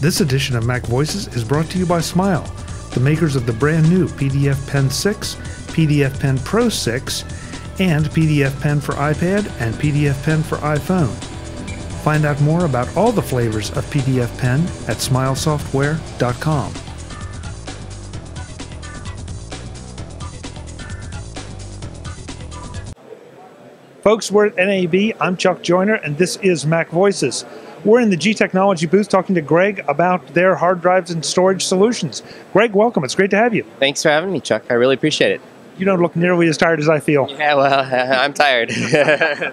This edition of MacVoices is brought to you by Smile, the makers of the brand new PDF Pen 6, PDF Pen Pro 6, and PDF Pen for iPad and PDF Pen for iPhone. Find out more about all the flavors of PDF Pen at smilesoftware.com. Folks, we're at NAB. I'm Chuck Joyner, and this is MacVoices. We're in the G Technology booth talking to Greg about their hard drives and storage solutions. Greg, welcome. It's great to have you. Thanks for having me, Chuck. I really appreciate it. You don't look nearly as tired as I feel. Yeah, well, I'm tired.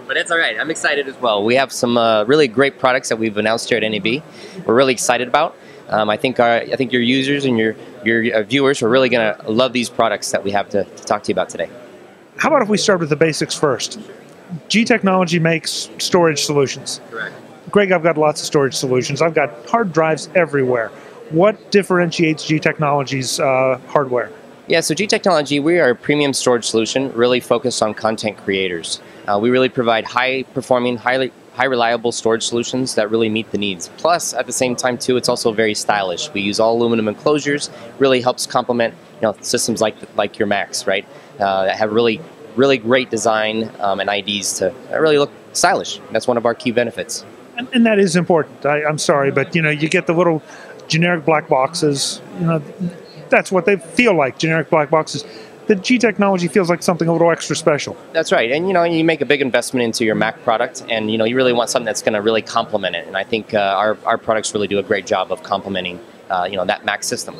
But it's all right. I'm excited as well. We have some really great products that we've announced here at NAB. We're really excited about. I think your users and your viewers are really going to love these products that we have to talk to you about today. How about if we start with the basics first? G Technology makes storage solutions. Correct. Greg, I've got lots of storage solutions. I've got hard drives everywhere. What differentiates G Technology's hardware? Yeah, so G Technology, we are a premium storage solution really focused on content creators. We really provide high-performing, high reliable storage solutions that really meet the needs. Plus, at the same time, too, it's also very stylish. We use all aluminum enclosures. Really helps complement systems like your Macs, right? That have really great design and IDs to really look stylish. That's one of our key benefits. And that is important. I'm sorry, but you get the little generic black boxes. That's what they feel like, generic black boxes. The G Technology feels like something a little extra special. That's right. And you make a big investment into your Mac product, and you really want something that's going to really complement it. And I think our products really do a great job of complementing that Mac system.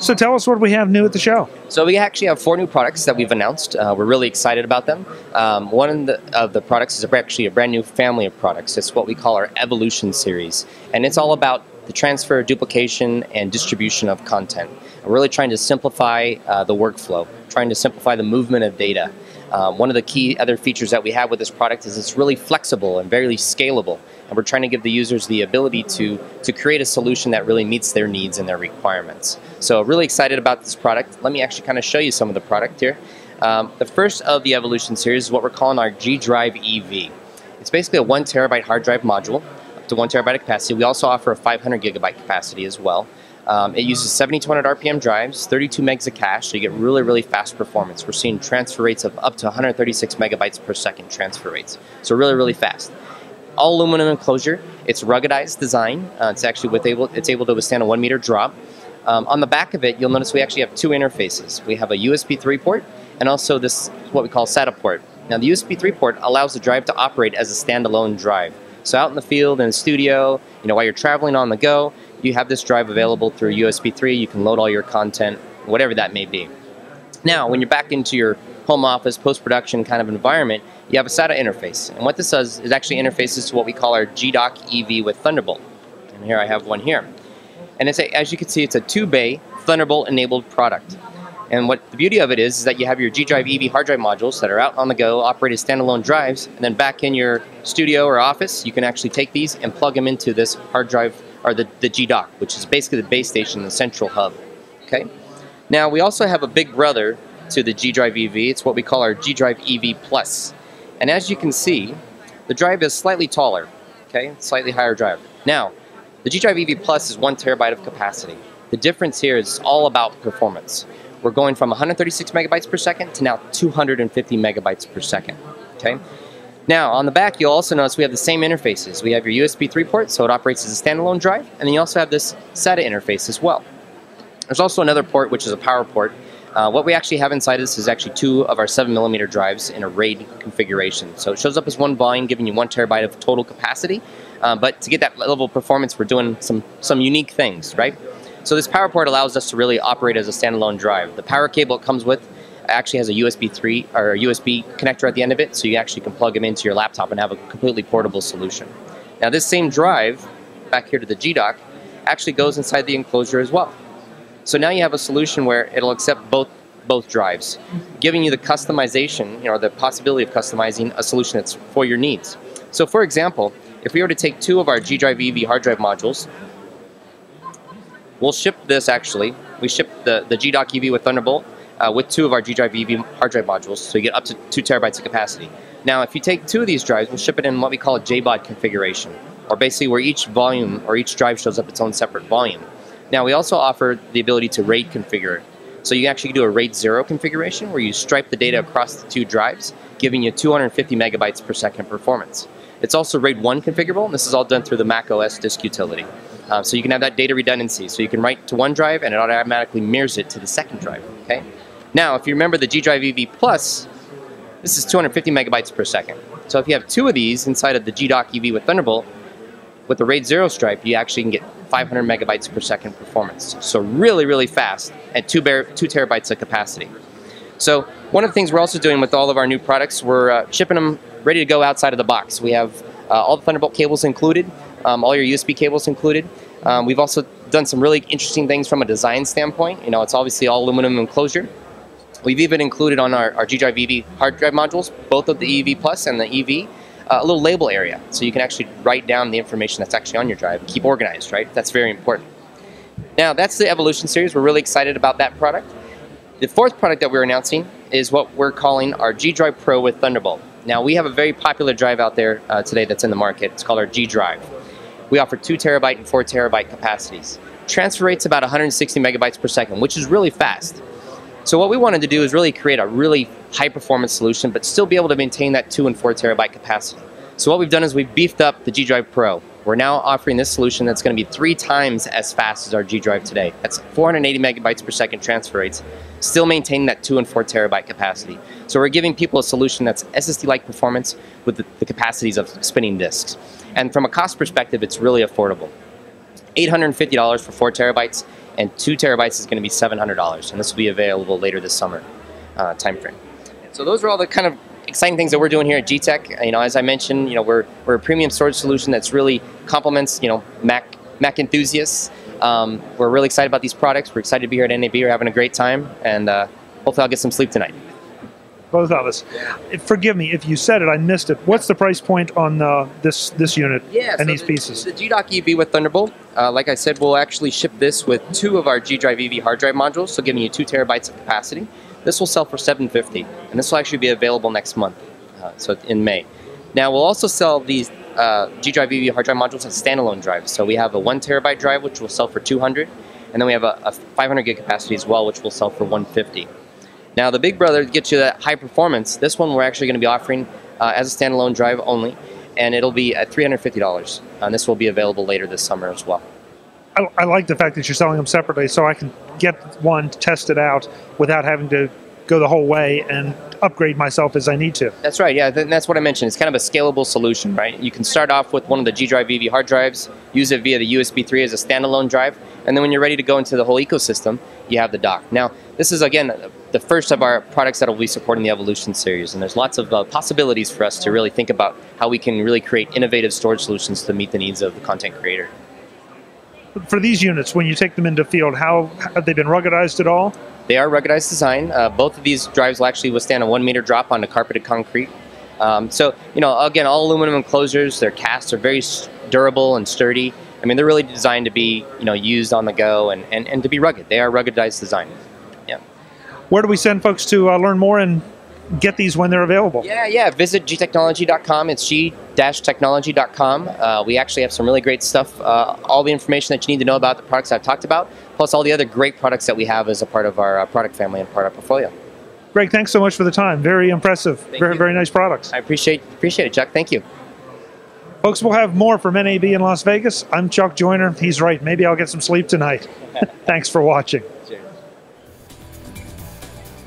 So tell us what we have new at the show. So we actually have 4 new products that we've announced. We're really excited about them. One of the products is actually a brand new family of products. It's what we call our Evolution series. And it's all about the transfer, duplication, and distribution of content. We're really trying to simplify the workflow, trying to simplify the movement of data. One of the key other features that we have with this product is it's really flexible and very scalable. And we're trying to give the users the ability to create a solution that really meets their needs and their requirements. So really excited about this product. Let me actually kind of show you some of the product here. The first of the Evolution series is what we're calling our G Drive EV. It's basically a 1 terabyte hard drive module, up to 1 terabyte of capacity. We also offer a 500 gigabyte capacity as well. It uses 7200 RPM drives, 32 megs of cache, so you get really fast performance. We're seeing transfer rates of up to 136 megabytes per second transfer rates. So really fast. All aluminum enclosure. It's ruggedized design. It's able to withstand a 1 meter drop. On the back of it, you'll notice we actually have 2 interfaces. We have a USB 3 port and also this what we call SATA port. Now the USB 3 port allows the drive to operate as a standalone drive. So out in the field, in the studio, while you're traveling on the go, you have this drive available through USB 3. You can load all your content, whatever that may be. Now, when you're back into your home office, post-production kind of environment, you have a SATA interface. And what this does is actually interfaces to what we call our G-Dock EV with Thunderbolt. And here I have one here. And as you can see, it's a 2-bay Thunderbolt-enabled product. And what the beauty of it is that you have your G Drive EV hard drive modules that are out on the go, operate as standalone drives, and then back in your studio or office, you can actually take these and plug them into this hard drive, or the G-Dock, which is basically the base station, the central hub. Okay. Now we also have a big brother to the G Drive EV. It's what we call our G Drive EV Plus. And as you can see, the drive is slightly taller. Okay, slightly higher drive. Now, the G Drive EV Plus is 1 terabyte of capacity. The difference here is all about performance. We're going from 136 megabytes per second to now 250 megabytes per second. Okay. Now, on the back, you'll also notice we have the same interfaces. We have your USB 3 port, so it operates as a standalone drive, and then you also have this SATA interface as well. There's also another port, which is a power port. What we actually have inside this is actually 2 of our 7mm drives in a RAID configuration. So it shows up as one volume, giving you 1 terabyte of total capacity. But to get that level of performance, we're doing some unique things, right? So this power port allows us to really operate as a standalone drive. The power cable it comes with actually has a USB 3 or a USB connector at the end of it, so you actually can plug them into your laptop and have a completely portable solution. Now this same drive, back here to the G-Dock, actually goes inside the enclosure as well. So now you have a solution where it'll accept both drives, giving you the customization, or the possibility of customizing a solution that's for your needs. So for example, if we were to take 2 of our G Drive EV hard drive modules, we'll ship this actually. We ship the G-Dock EV with Thunderbolt with 2 of our G Drive EV hard drive modules, so you get up to 2 terabytes of capacity. Now, if you take 2 of these drives, we'll ship it in what we call a JBOD configuration. or basically where each volume or each drive shows up its own separate volume. Now we also offer the ability to RAID configure. So you actually do a RAID 0 configuration where you stripe the data across the two drives, giving you 250 megabytes per second performance. It's also RAID 1 configurable, and this is all done through the macOS disk utility. So you can have that data redundancy. So you can write to one drive and it automatically mirrors it to the second drive. Okay. Now, if you remember the G Drive EV Plus, this is 250 megabytes per second. So if you have two of these inside of the G-Dock EV with Thunderbolt, with the RAID 0 stripe, you actually can get 500 megabytes per second performance. So really, really fast at 2 terabytes of capacity. So one of the things we're also doing with all of our new products, we're shipping them ready to go outside of the box. We have all the Thunderbolt cables included, all your USB cables included. We've also done some really interesting things from a design standpoint. You know, it's obviously all aluminum enclosure. We've even included on our G Drive EV hard drive modules, both of the EV Plus and the EV, a little label area, so you can actually write down the information that's actually on your drive, keep organized, right? That's very important. Now, that's the Evolution series. We're really excited about that product. The fourth product that we're announcing is what we're calling our G Drive Pro with Thunderbolt. Now, we have a very popular drive out there today that's in the market. It's called our G Drive. We offer 2 terabyte and 4 terabyte capacities. Transfer rate's about 160 megabytes per second, which is really fast. So what we wanted to do is really create a really high performance solution, but still be able to maintain that 2 and 4 terabyte capacity. So what we've done is we've beefed up the G Drive Pro. We're now offering this solution that's going to be 3 times as fast as our G Drive today. That's 480 megabytes per second transfer rates, still maintaining that 2 and 4 terabyte capacity. So we're giving people a solution that's SSD-like performance with the capacities of spinning disks. And from a cost perspective, it's really affordable. $850 for 4 terabytes, and 2 terabytes is going to be $700, and this will be available later this summer timeframe. So those are all the kind of exciting things that we're doing here at G-Tech. You know, as I mentioned, you know, we're a premium storage solution that's really complements, you know, Mac enthusiasts. We're really excited about these products. We're excited to be here at NAB. We're having a great time, and hopefully I'll get some sleep tonight. Both of us. Forgive me if you said it, I missed it. What's the price point on this unit and these pieces? The G-Dock EV with Thunderbolt, like I said, we'll actually ship this with 2 of our G Drive EV hard drive modules, so giving you 2 terabytes of capacity. This will sell for $750, and this will actually be available next month, so in May. Now we'll also sell these G Drive EV hard drive modules as standalone drives. So we have a 1 terabyte drive, which will sell for $200, and then we have a 500 gig capacity as well, which will sell for $150. Now the big brother gets you that high performance. This one we're actually going to be offering as a standalone drive only, and it'll be at $350. And this will be available later this summer as well. I like the fact that you're selling them separately, so I can get one, test it out without having to go the whole way and upgrade myself as I need to. That's right, yeah, that's what I mentioned. It's kind of a scalable solution, right? You can start off with one of the G Drive EV hard drives, use it via the USB 3 as a standalone drive, and then when you're ready to go into the whole ecosystem, you have the dock. Now, this is, again, the first of our products that will be supporting the Evolution series, and there's lots of possibilities for us to really think about how we can really create innovative storage solutions to meet the needs of the content creator. For these units, when you take them into field, how have they been ruggedized at all? They are ruggedized design. Both of these drives will actually withstand a 1 meter drop onto carpeted concrete. So, you know, again, all aluminum enclosures, their casts are very durable and sturdy. I mean, they're really designed to be, you know, used on the go and to be rugged. They are ruggedized design. Yeah. Where do we send folks to learn more and get these when they're available? Yeah. Visit gtechnology.com. It's g-technology.com. We actually have some really great stuff. All the information that you need to know about the products I've talked about, plus all the other great products that we have as a part of our product family and part of our portfolio. Greg, thanks so much for the time. Very impressive. Very nice products. I appreciate it, Chuck. Thank you. Folks, we'll have more from NAB in Las Vegas. I'm Chuck Joyner. He's right. Maybe I'll get some sleep tonight. Thanks for watching. Cheers.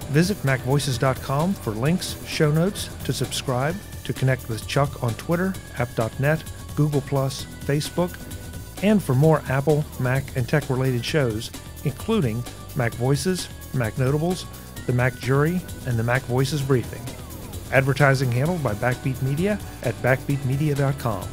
Visit MacVoices.com for links, show notes, to subscribe, to connect with Chuck on Twitter, app.net, Google+, Facebook, and for more Apple, Mac, and tech-related shows, including Mac Voices, Mac Notables, the Mac Jury, and the Mac Voices Briefing. Advertising handled by Backbeat Media at backbeatmedia.com.